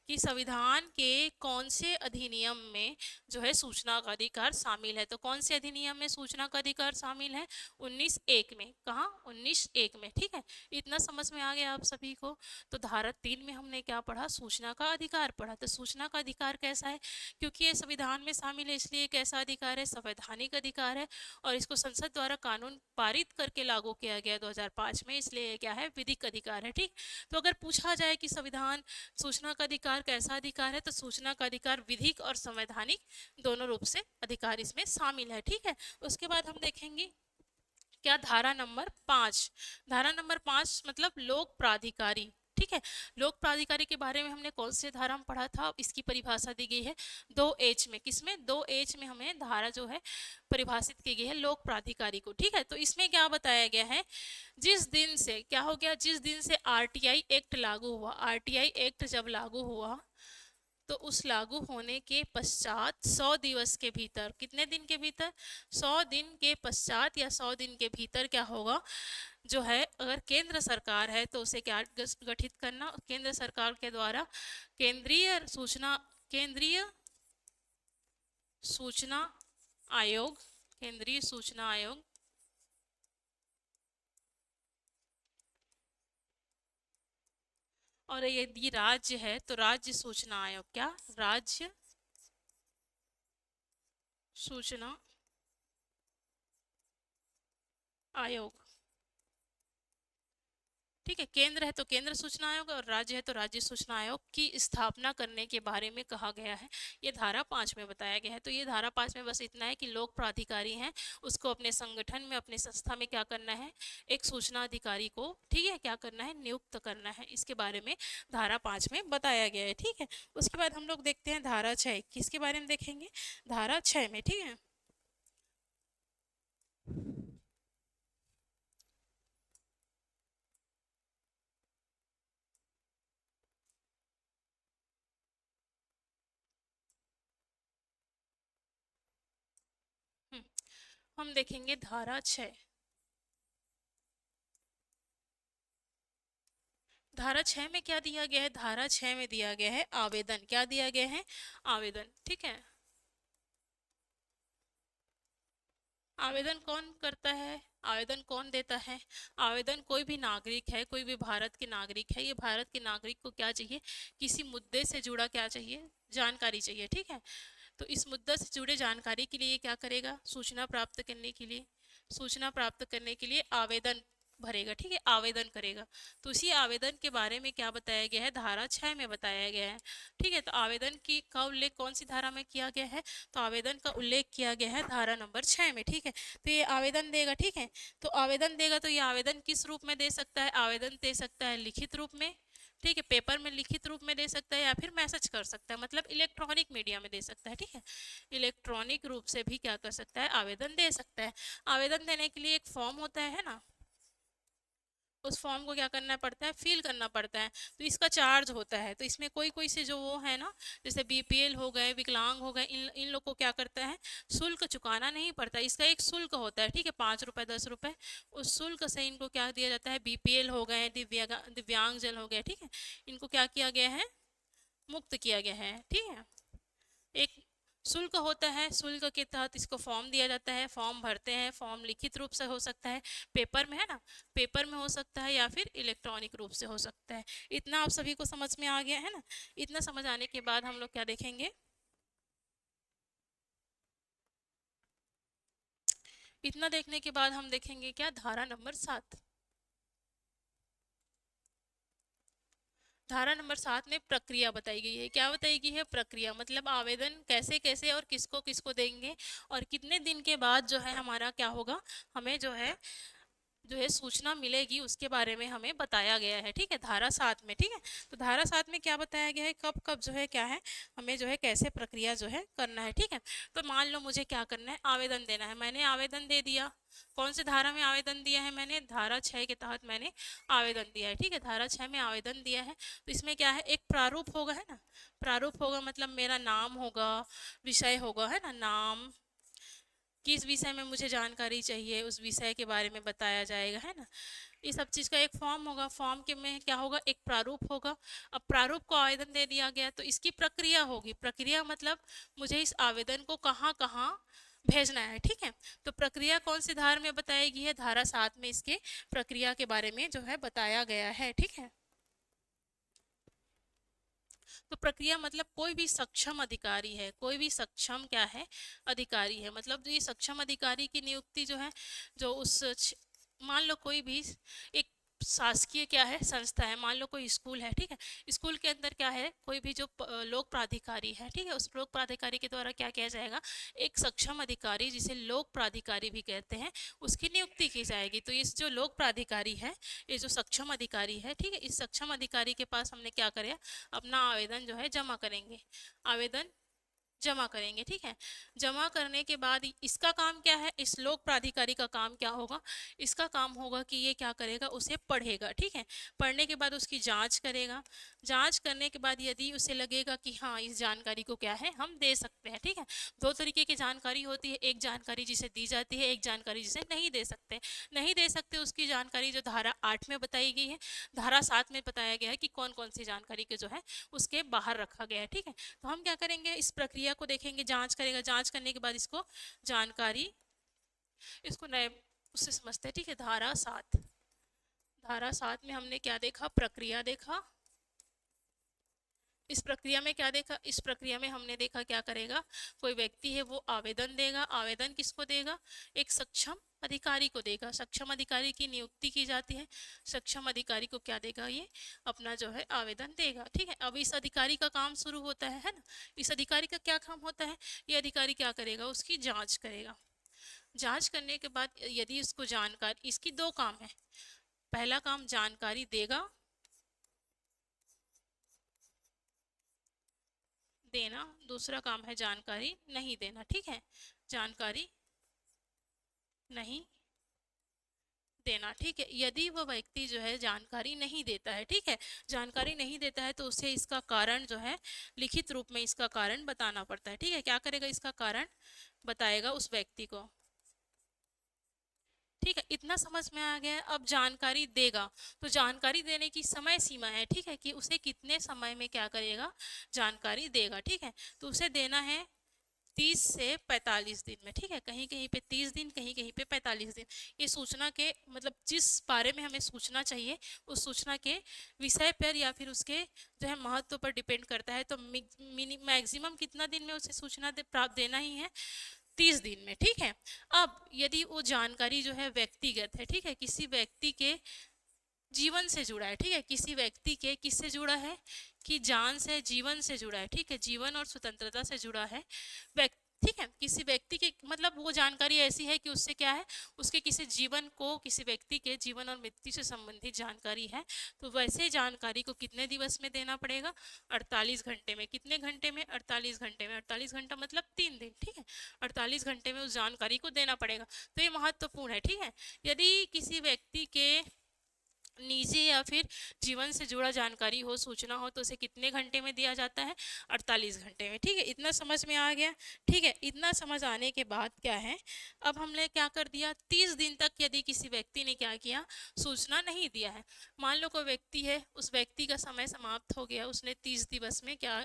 कि संविधान के कौन से अधिनियम में जो है सूचना का अधिकार शामिल है। तो कौन से अधिनियम में सूचना का अधिकार शामिल है, 19(1) में। कहाँ, 19(1) में। ठीक है, इतना समझ में आ गया आप सभी को। तो धारा 3 में हमने क्या पढ़ा, सूचना का अधिकार पढ़ा। तो सूचना का अधिकार कैसा है, क्योंकि ये संविधान में शामिल है इसलिए एक ऐसा अधिकार है, संवैधानिक अधिकार है, और इसको संसद द्वारा कानून पारित करके लागू किया गया 2005 में, इसलिए क्या है, विधिक अधिकार है। ठीक, तो अगर पूछा जाए कि संविधान सूचना का अधिकार कैसा अधिकार है, तो सूचना का अधिकार विधिक और संवैधानिक दोनों रूप से अधिकार इसमें शामिल है। ठीक है, उसके बाद हम देखेंगे क्या, धारा नंबर 5। धारा नंबर 5 मतलब लोक प्राधिकारी। ठीक है, लोक प्राधिकारी के बारे में हमने कौन से धारा में पढ़ा था, इसकी परिभाषा दी गई है 2H में। किसमें, 2H में हमें धारा जो है परिभाषित की गई है लोक प्राधिकारी को। ठीक है, तो इसमें क्या बताया गया है, जिस दिन से क्या हो गया, जिस दिन से आरटीआई एक्ट लागू हुआ, आरटीआई एक्ट जब लागू हुआ तो उस लागू होने के पश्चात 100 दिवस के भीतर, कितने दिन के भीतर, 100 दिन के पश्चात या 100 दिन के भीतर क्या होगा, जो है अगर केंद्र सरकार है तो उसे क्या गठित करना, केंद्र सरकार के द्वारा केंद्रीय सूचना आयोग, केंद्रीय सूचना आयोग, और यदि राज्य है तो राज्य सूचना आयोग। क्या, राज्य सूचना आयोग। ठीक है, केंद्र है तो केंद्र सूचना आयोग और राज्य है तो राज्य सूचना आयोग की स्थापना करने के बारे में कहा गया है। ये धारा 5 में बताया गया है। तो ये धारा 5 में बस इतना है कि लोक प्राधिकारी हैं, उसको अपने संगठन में, अपने संस्था में क्या करना है, एक सूचना अधिकारी को, ठीक है, क्या करना है, नियुक्त करना है। इसके बारे में धारा 5 में बताया गया है। ठीक है, उसके बाद हम लोग देखते हैं धारा 6, किसके बारे में देखेंगे, धारा 6 में। ठीक है, हम देखेंगे धारा 6। धारा 6 में क्या दिया गया है, धारा 6 में दिया गया है आवेदन। क्या दिया गया है, आवेदन। ठीक है, आवेदन कौन करता है, आवेदन कौन देता है, आवेदन कोई भी नागरिक है, कोई भी भारत के नागरिक है। ये भारत के नागरिक को क्या चाहिए, किसी मुद्दे से जुड़ा क्या चाहिए, जानकारी चाहिए। ठीक है, तो इस मुद्दे से जुड़े जानकारी के लिए क्या करेगा, सूचना प्राप्त करने के लिए, सूचना प्राप्त करने के लिए आवेदन भरेगा। ठीक है, आवेदन करेगा। तो उसी आवेदन के बारे में क्या बताया गया है, धारा 6 में बताया गया है। ठीक है, तो आवेदन की का उल्लेख कौन सी धारा में किया गया है, तो आवेदन का उल्लेख किया गया है धारा नंबर 6 में। ठीक है, तो ये आवेदन देगा। ठीक है, तो आवेदन देगा तो ये आवेदन किस रूप में दे सकता है, आवेदन दे सकता है लिखित रूप में। ठीक है, पेपर में लिखित रूप में दे सकता है या फिर मैसेज कर सकता है, मतलब इलेक्ट्रॉनिक मीडिया में दे सकता है। ठीक है, इलेक्ट्रॉनिक रूप से भी क्या कर सकता है, आवेदन दे सकता है। आवेदन देने के लिए एक फॉर्म होता है ना, उस फॉर्म को क्या करना पड़ता है, फिल करना पड़ता है। तो इसका चार्ज होता है। तो इसमें कोई कोई से जो वो है ना, जैसे बीपीएल हो गए, विकलांग हो गए, इन लोग को क्या करता है, शुल्क चुकाना नहीं पड़ता। इसका एक शुल्क होता है। ठीक है, 5 रुपये 10 रुपये, उस शुल्क से इनको क्या दिया जाता है, बीपीएल हो गए, दिव्यांगजन हो गए, ठीक है, इनको क्या किया गया है, मुक्त किया गया है। ठीक है, एक शुल्क होता है, शुल्क के तहत इसको फॉर्म दिया जाता है, फॉर्म भरते हैं। फॉर्म लिखित रूप से हो सकता है, पेपर में है ना, पेपर में हो सकता है, या फिर इलेक्ट्रॉनिक रूप से हो सकता है। इतना आप सभी को समझ में आ गया है ना। इतना समझ आने के बाद हम लोग क्या देखेंगे, इतना देखने के बाद हम देखेंगे क्या, धारा नंबर 7। धारा नंबर 7 में प्रक्रिया बताई गई है। क्या बताई गई है, प्रक्रिया मतलब आवेदन कैसे कैसे और किसको किसको देंगे, और कितने दिन के बाद जो है हमारा क्या होगा, हमें जो है सूचना मिलेगी, उसके बारे में हमें बताया गया है। ठीक है, धारा 7 में। ठीक है, तो धारा 7 में क्या बताया गया है, कब कब जो है क्या है, हमें जो है कैसे प्रक्रिया जो है करना है। ठीक है, तो मान लो मुझे क्या करना है, आवेदन देना है। मैंने आवेदन दे दिया, कौन से धारा में आवेदन दिया है मैंने, धारा 6 के तहत मैंने आवेदन दिया है। ठीक है, धारा 6 में आवेदन दिया है, तो इसमें क्या है, एक प्रारूप होगा, है ना। प्रारूप होगा मतलब मेरा नाम होगा, विषय होगा, है ना, नाम, किस विषय में मुझे जानकारी चाहिए उस विषय के बारे में बताया जाएगा, है ना। ये सब चीज़ का एक फॉर्म होगा, फॉर्म के में क्या होगा, एक प्रारूप होगा। अब प्रारूप को आवेदन दे दिया गया, तो इसकी प्रक्रिया होगी। प्रक्रिया मतलब मुझे इस आवेदन को कहाँ कहाँ भेजना है। ठीक है, तो प्रक्रिया कौन सी धारा में बताई गई है, धारा 7 में इसके प्रक्रिया के बारे में जो है बताया गया है। ठीक है, तो प्रक्रिया मतलब कोई भी सक्षम अधिकारी है, कोई भी सक्षम क्या है, अधिकारी है। मतलब जो ये सक्षम अधिकारी की नियुक्ति जो है, जो मान लो कोई भी एक शासकीय क्या है, संस्था है, मान लो कोई स्कूल है। ठीक है, स्कूल के अंदर क्या है, कोई भी जो लोक प्राधिकारी है, ठीक है, उस लोक प्राधिकारी के द्वारा क्या किया जाएगा, एक सक्षम अधिकारी जिसे लोक प्राधिकारी भी कहते हैं, उसकी नियुक्ति की जाएगी। तो इस जो लोक प्राधिकारी है, ये जो सक्षम अधिकारी है, ठीक है, इस सक्षम अधिकारी के पास हमने क्या करें, अपना आवेदन जो है जमा करेंगे, आवेदन जमा करेंगे। ठीक है, जमा करने के बाद इसका काम क्या है, इस लोक प्राधिकारी का काम क्या होगा, इसका काम होगा कि ये क्या करेगा, उसे पढ़ेगा। ठीक है, पढ़ने के बाद उसकी जांच करेगा। जांच करने के बाद यदि उसे लगेगा कि हाँ इस जानकारी को क्या है, हम दे सकते हैं। ठीक है, दो तरीके की जानकारी होती है, एक जानकारी जिसे दी जाती है, एक जानकारी जिसे नहीं दे सकते। नहीं दे सकते उसकी जानकारी जो धारा 8 में बताई गई है, धारा 7 में बताया गया है कि कौन कौन सी जानकारी के जो है उसके बाहर रखा गया है। ठीक है, तो हम क्या करेंगे, इस प्रक्रिया को देखेंगे, जांच करेगा, जांच करने के बाद इसको जानकारी, इसको नए उससे समझते हैं। ठीक है, धारा 7, धारा 7 में हमने क्या देखा, प्रक्रिया देखा। इस प्रक्रिया में क्या देखा, इस प्रक्रिया में हमने देखा क्या करेगा, कोई व्यक्ति है वो आवेदन देगा। आवेदन किसको देगा, एक सक्षम अधिकारी को देगा। सक्षम अधिकारी की नियुक्ति की जाती है, सक्षम अधिकारी को क्या देगा, ये अपना जो है आवेदन देगा। ठीक है, अब इस अधिकारी का काम शुरू होता है ना। इस अधिकारी का क्या काम होता है, ये अधिकारी क्या करेगा, उसकी जांच करेगा। जांच करने के बाद यदि उसको जानकारी, इसकी दो काम है, पहला काम जानकारी देगा, देना, दूसरा काम है जानकारी नहीं देना। ठीक है, जानकारी नहीं देना। ठीक है, यदि वह व्यक्ति जो है जानकारी नहीं देता है, ठीक है, जानकारी नहीं देता है, तो उसे इसका कारण जो है लिखित रूप में इसका कारण बताना पड़ता है। ठीक है, क्या करेगा, इसका कारण बताएगा उस व्यक्ति को। ठीक है, इतना समझ में आ गया। अब जानकारी देगा, तो जानकारी देने की समय सीमा है। ठीक है, कि उसे कितने समय में क्या करेगा, जानकारी देगा। ठीक है, तो उसे देना है 30 से 45 दिन में। ठीक है, कहीं कहीं पे 30 दिन, कहीं कहीं पे 45 दिन। ये सूचना के मतलब जिस बारे में हमें सूचना चाहिए, उस सूचना के विषय पर या फिर उसके जो है महत्व पर डिपेंड करता है। तो मैक्सिमम कितना दिन में उसे सूचना प्राप्त देना ही है, 30 दिन में। ठीक है, अब यदि वो जानकारी जो है व्यक्तिगत है, ठीक है, किसी व्यक्ति के जीवन से जुड़ा है, ठीक है, किसी व्यक्ति के किससे जुड़ा है, कि जान से, जीवन से जुड़ा है। ठीक है, जीवन और स्वतंत्रता से जुड़ा है व्यक्ति। ठीक है, किसी व्यक्ति के मतलब वो जानकारी ऐसी है कि उससे क्या है, उसके किसी जीवन को, किसी व्यक्ति के जीवन और मृत्यु से संबंधित जानकारी है। तो वैसे जानकारी को कितने दिवस में देना पड़ेगा, 48 घंटे में। कितने घंटे में, 48 घंटे में। 48 घंटा मतलब 3 दिन। ठीक है, 48 घंटे में उस जानकारी को देना पड़ेगा। तो ये महत्वपूर्ण है। ठीक है, यदि किसी व्यक्ति के निजी या फिर जीवन से जुड़ा जानकारी हो, सूचना हो, तो उसे कितने घंटे में दिया जाता है, 48 घंटे में। ठीक है, इतना समझ में आ गया। ठीक है, इतना समझ आने के बाद क्या है, अब हमने क्या कर दिया, 30 दिन तक यदि किसी व्यक्ति ने क्या किया, सूचना नहीं दिया है, मान लो कोई व्यक्ति है, उस व्यक्ति का समय समाप्त हो गया, उसने 30 दिवस में क्या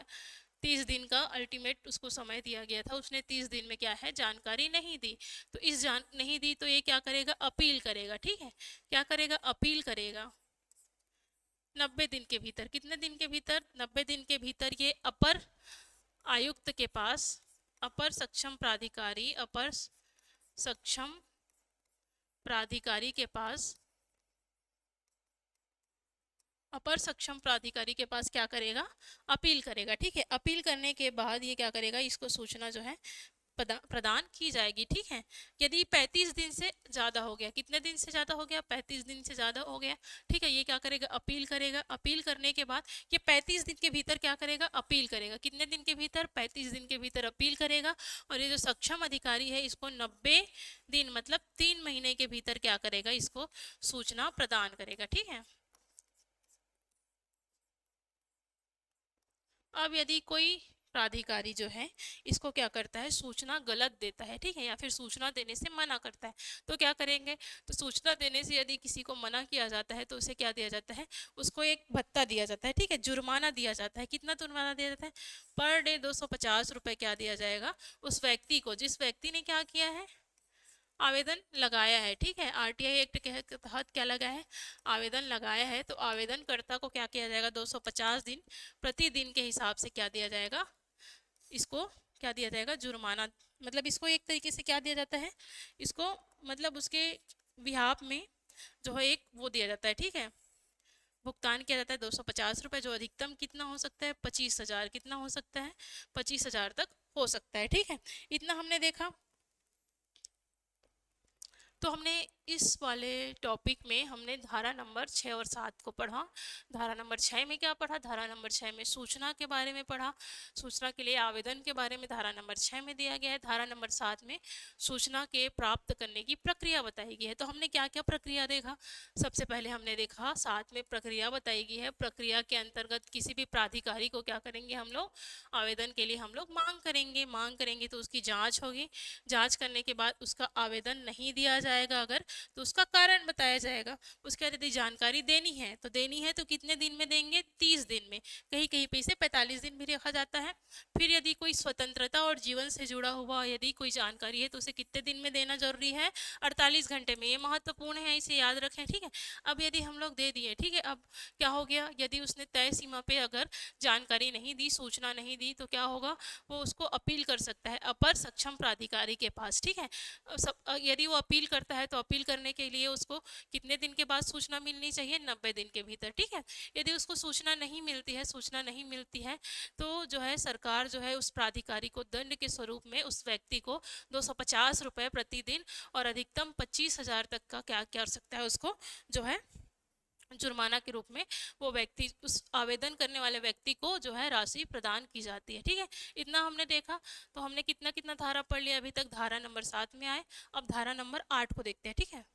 30 दिन का अल्टीमेट उसको समय दिया गया था, उसने 30 दिन में क्या है जानकारी नहीं दी। तो इस जान नहीं दी तो ये क्या करेगा, अपील करेगा। ठीक है, क्या करेगा, अपील करेगा 90 दिन के भीतर। कितने दिन के भीतर, 90 दिन के भीतर ये अपर आयुक्त के पास, अपर सक्षम प्राधिकारी, अपर सक्षम प्राधिकारी के पास, अपर सक्षम प्राधिकारी के पास क्या करेगा, अपील करेगा। ठीक है, अपील करने के बाद ये क्या करेगा, इसको सूचना जो है प्रदान की जाएगी। ठीक है, यदि 35 दिन से ज़्यादा हो गया, कितने दिन से ज़्यादा हो गया, 35 दिन से ज़्यादा हो गया। ठीक है, ये क्या करेगा, अपील करेगा। अपील करने के बाद ये 35 दिन के भीतर क्या करेगा, अपील करेगा। कितने दिन के भीतर, 35 दिन के भीतर अपील करेगा। और ये जो सक्षम अधिकारी है इसको 90 दिन मतलब 3 महीने के भीतर क्या करेगा, इसको सूचना प्रदान करेगा। ठीक है, अब यदि कोई प्राधिकारी जो है इसको क्या करता है, सूचना गलत देता है, ठीक है, या फिर सूचना देने से मना करता है, तो क्या करेंगे, तो सूचना देने से यदि किसी को मना किया जाता है तो उसे क्या दिया जाता है, उसको एक भत्ता दिया जाता है। ठीक है, जुर्माना दिया जाता है। कितना जुर्माना दिया जाता है, पर डे 250 रुपये क्या दिया जाएगा उस व्यक्ति को, जिस व्यक्ति ने क्या किया है, आवेदन लगाया है। ठीक है, आरटीआई एक्ट के तहत क्या लगा है, आवेदन लगाया है। तो आवेदनकर्ता को क्या किया जाएगा, 250 दिन प्रतिदिन के हिसाब से क्या दिया जाएगा, इसको क्या दिया जाएगा, जुर्माना। मतलब इसको एक तरीके से क्या दिया जाता है, इसको मतलब उसके बिहाफ में जो है एक वो दिया जाता है। ठीक है, भुगतान किया जाता है 250 रुपये, जो अधिकतम कितना हो सकता है, 25,000, कितना हो सकता है, 25,000 तक हो सकता है। ठीक है, इतना हमने देखा। तो हमने इस वाले टॉपिक में हमने धारा नंबर 6 और 7 को पढ़ा। धारा नंबर 6 में क्या पढ़ा, धारा नंबर 6 में सूचना के बारे में पढ़ा, सूचना के लिए आवेदन के बारे में धारा नंबर 6 में दिया गया है। धारा नंबर 7 में सूचना के प्राप्त करने की प्रक्रिया बताई गई है। तो हमने क्या क्या प्रक्रिया देखा, सबसे पहले हमने देखा 7 में प्रक्रिया बताई गई है। प्रक्रिया के अंतर्गत किसी भी प्राधिकारी को क्या करेंगे हम लोग, आवेदन के लिए हम लोग मांग करेंगे। मांग करेंगे तो उसकी जाँच होगी, जाँच करने के बाद उसका आवेदन नहीं दिया जाएगा अगर, तो उसका कारण बताया जाएगा। उसके बाद यदि जानकारी देनी है तो देनी है, तो कितने दिन में देंगे, 30 दिन में। कहीं कहीं पे इसे 45 दिन भी रखा जाता है। फिर यदि कोई स्वतंत्रता और जीवन से जुड़ा हुआ यदि कोई जानकारी है तो उसे कितने दिन में देना जरूरी है, 48 घंटे में। ये महत्वपूर्ण है, इसे याद रखें। ठीक है, अब यदि हम लोग दे दिए, ठीक है, अब क्या हो गया, यदि उसने तय सीमा पे अगर जानकारी नहीं दी, सूचना नहीं दी, तो क्या होगा, वो उसको अपील कर सकता है अपर सक्षम प्राधिकारी के पास। ठीक है, यदि वो अपील करता है तो अपील करने के लिए उसको कितने दिन के बाद सूचना मिलनी चाहिए, 90 दिन के भीतर। ठीक है, यदि उसको सूचना नहीं मिलती है, सूचना नहीं मिलती है, तो जो है सरकार जो है उस प्राधिकारी को दंड के स्वरूप में उस व्यक्ति को 250 रुपये प्रतिदिन और अधिकतम 25,000 तक का क्या कर सकता है, उसको जो है जुर्माना के रूप में वो व्यक्ति, उस आवेदन करने वाले व्यक्ति को जो है राशि प्रदान की जाती है। ठीक है, इतना हमने देखा। तो हमने कितना कितना धारा पढ़ लिया अभी तक, धारा नंबर 7 में आए। अब धारा नंबर 8 को देखते हैं। ठीक है,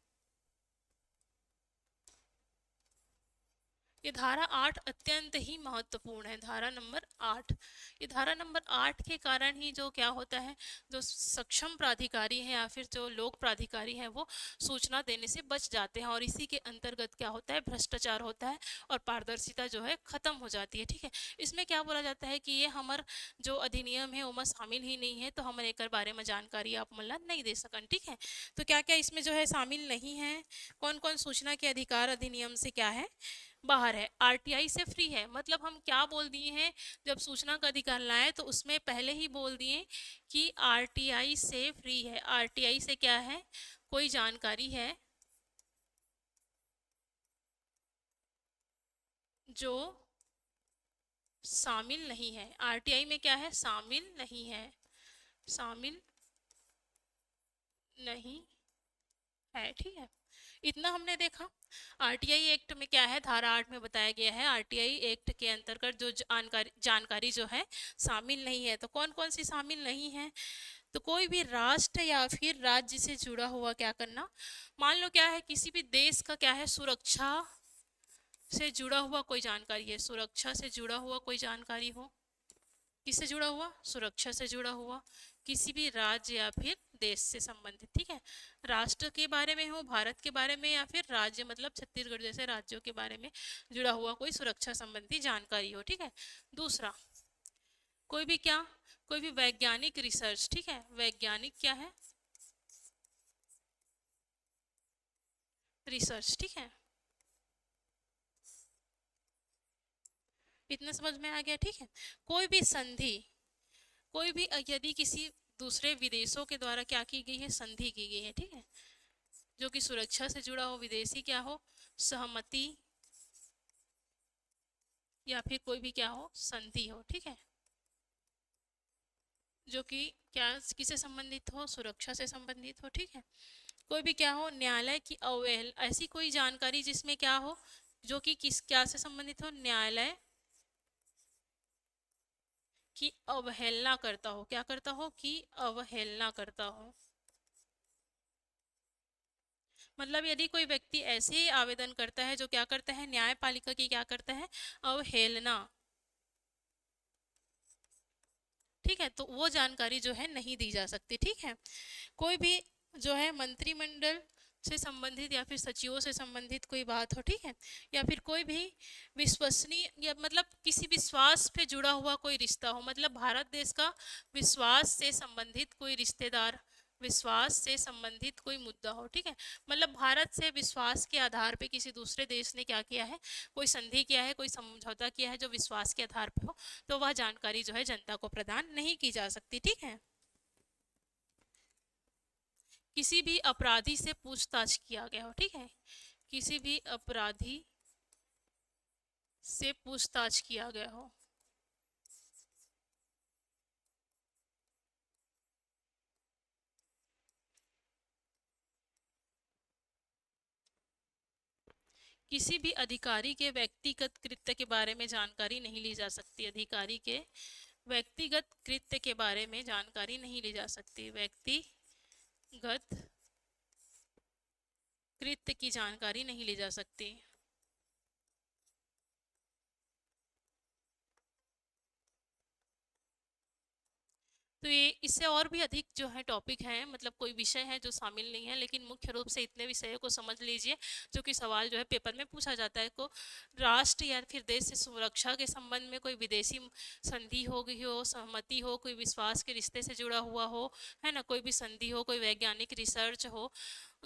ये धारा 8 अत्यंत ही महत्वपूर्ण है। धारा नंबर 8, ये धारा नंबर 8 के कारण ही जो क्या होता है, जो सक्षम प्राधिकारी है या फिर जो लोक प्राधिकारी है वो सूचना देने से बच जाते हैं। और इसी के अंतर्गत क्या होता है, भ्रष्टाचार होता है और पारदर्शिता जो है खत्म हो जाती है। ठीक है, इसमें क्या बोला जाता है कि ये हमार जो अधिनियम है वो शामिल ही नहीं है, तो हम एक बारे में जानकारी आप मतलब नहीं दे सकन। ठीक है, तो क्या क्या इसमें जो है शामिल नहीं है, कौन कौन सूचना के अधिकार अधिनियम से क्या है, बाहर है, आरटीआई से फ्री है। मतलब हम क्या बोल दिए हैं, जब सूचना का अधिकार लाए तो उसमें पहले ही बोल दिए कि आरटीआई से फ्री है। आरटीआई से क्या है, कोई जानकारी है जो शामिल नहीं है, आरटीआई में क्या है, शामिल नहीं है, शामिल नहीं है। ठीक है, इतना हमने देखा। आरटीआई एक्ट में क्या है, धारा 8 में बताया गया है, आरटीआई एक्ट के अंतर्गत जो जानकारी जो है शामिल नहीं है। तो कौन कौन सी शामिल नहीं है, तो कोई भी राष्ट्र या फिर राज्य से जुड़ा हुआ क्या करना, मान लो क्या है, किसी भी देश का क्या है, सुरक्षा से जुड़ा हुआ कोई जानकारी है, सुरक्षा से जुड़ा हुआ कोई जानकारी हो, किससे जुड़ा हुआ, सुरक्षा से जुड़ा हुआ, किसी भी राज्य या फिर देश से संबंधित। ठीक है, राष्ट्र के बारे में हो, भारत के बारे में, या फिर राज्य मतलब छत्तीसगढ़ जैसे राज्यों के बारे में जुड़ा हुआ कोई सुरक्षा संबंधी जानकारी हो। ठीक है, दूसरा कोई भी क्या, कोई भी वैज्ञानिक रिसर्च, ठीक है, वैज्ञानिक क्या है, रिसर्च, ठीक है, इतना समझ में आ गया, ठीक है। कोई भी संधि, कोई भी यदि किसी दूसरे विदेशों के द्वारा क्या की गई है, संधि की गई है, ठीक है, जो कि सुरक्षा से जुड़ा हो, विदेशी क्या हो, सहमति, या फिर कोई भी क्या हो, संधि हो, ठीक है, जो कि क्या किसे संबंधित हो, सुरक्षा से संबंधित हो, ठीक है। कोई भी क्या हो, न्यायालय की अवहेल, ऐसी कोई जानकारी जिसमें क्या हो, जो कि किस क्या से संबंधित हो, न्यायालय की अवहेलना करता हो, क्या करता हो, कि अवहेलना करता हो। मतलब यदि कोई व्यक्ति ऐसे आवेदन करता है जो क्या करता है, न्यायपालिका की क्या करता है, अवहेलना, ठीक है, तो वो जानकारी जो है नहीं दी जा सकती, ठीक है। कोई भी जो है मंत्रिमंडल से संबंधित या फिर सचिवों से संबंधित कोई बात हो, ठीक है, या फिर कोई भी विश्वसनीय या मतलब किसी विश्वास पे जुड़ा हुआ कोई रिश्ता हो, मतलब भारत देश का विश्वास से संबंधित कोई रिश्तेदार, विश्वास से संबंधित कोई मुद्दा हो, ठीक है, मतलब भारत से विश्वास के आधार पे किसी दूसरे देश ने क्या किया है, कोई संधि किया है, कोई समझौता किया है जो विश्वास के आधार पे हो, तो वह जानकारी जो है जनता को प्रदान नहीं की जा सकती, ठीक है। किसी भी अपराधी से पूछताछ किया गया हो, ठीक है, किसी भी अपराधी से पूछताछ किया गया हो, किसी भी अधिकारी के व्यक्तिगत कृत्य के बारे में जानकारी नहीं ली जा सकती, अधिकारी के व्यक्तिगत कृत्य के बारे में जानकारी नहीं ली जा सकती, व्यक्तिगत कृत्य की जानकारी नहीं ली जा सकती। तो ये इससे और भी अधिक जो है टॉपिक हैं, मतलब कोई विषय है जो शामिल नहीं है, लेकिन मुख्य रूप से इतने विषयों को समझ लीजिए जो कि सवाल जो है पेपर में पूछा जाता है। को राष्ट्र या फिर देश से सुरक्षा के संबंध में कोई विदेशी संधि हो गई हो, सहमति हो, कोई विश्वास के रिश्ते से जुड़ा हुआ हो, है ना, कोई भी संधि हो, कोई वैज्ञानिक रिसर्च हो,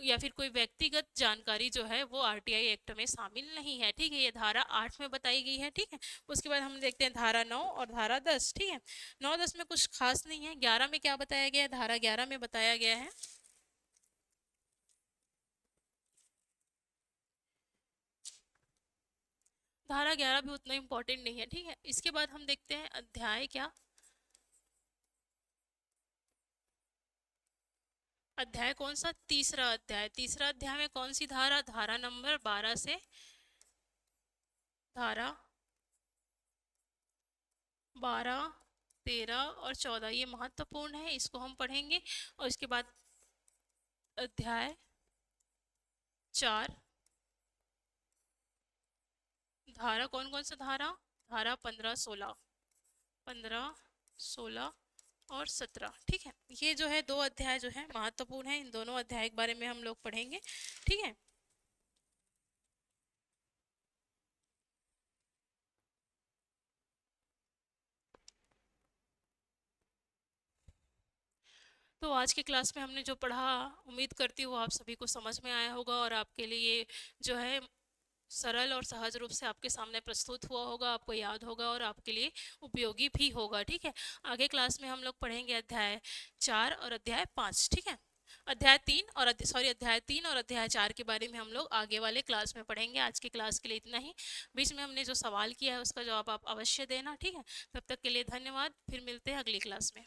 या फिर कोई व्यक्तिगत जानकारी जो है वो आरटीआई एक्ट में शामिल नहीं है, ठीक है, ये धारा 8 में बताई गई है, ठीक है। उसके बाद हम देखते हैं धारा 9 और धारा 10, ठीक है। 9 10 में कुछ खास नहीं है, 11 में क्या बताया गया है, धारा 11 में बताया गया है, धारा 11 भी उतना इंपॉर्टेंट नहीं है, ठीक है। इसके बाद हम देखते हैं अध्याय क्या, अध्याय कौन सा, तीसरा अध्याय, तीसरा अध्याय में कौन सी धारा, धारा नंबर 12 से धारा 12 13 और 14, ये महत्वपूर्ण है, इसको हम पढ़ेंगे। और इसके बाद अध्याय 4, धारा कौन कौन सा धारा, धारा 15 16, 15 16 और 17, ठीक है। ये जो है दो अध्याय जो है महत्वपूर्ण है, इन दोनों अध्याय के बारे में हम लोग पढ़ेंगे, ठीक है। तो आज की क्लास में हमने जो पढ़ा, उम्मीद करती हूँ आप सभी को समझ में आया होगा और आपके लिए ये जो है सरल और सहज रूप से आपके सामने प्रस्तुत हुआ होगा, आपको याद होगा और आपके लिए उपयोगी भी होगा, ठीक है। आगे क्लास में हम लोग पढ़ेंगे अध्याय 4 और अध्याय 5, ठीक है। अध्याय 3 और अध्याय 3 और अध्याय 4 के बारे में हम लोग आगे वाले क्लास में पढ़ेंगे। आज की क्लास के लिए इतना ही। बीच में हमने जो सवाल किया है उसका जवाब आप अवश्य देना, ठीक है। तब तक के लिए धन्यवाद, फिर मिलते हैं अगली क्लास में।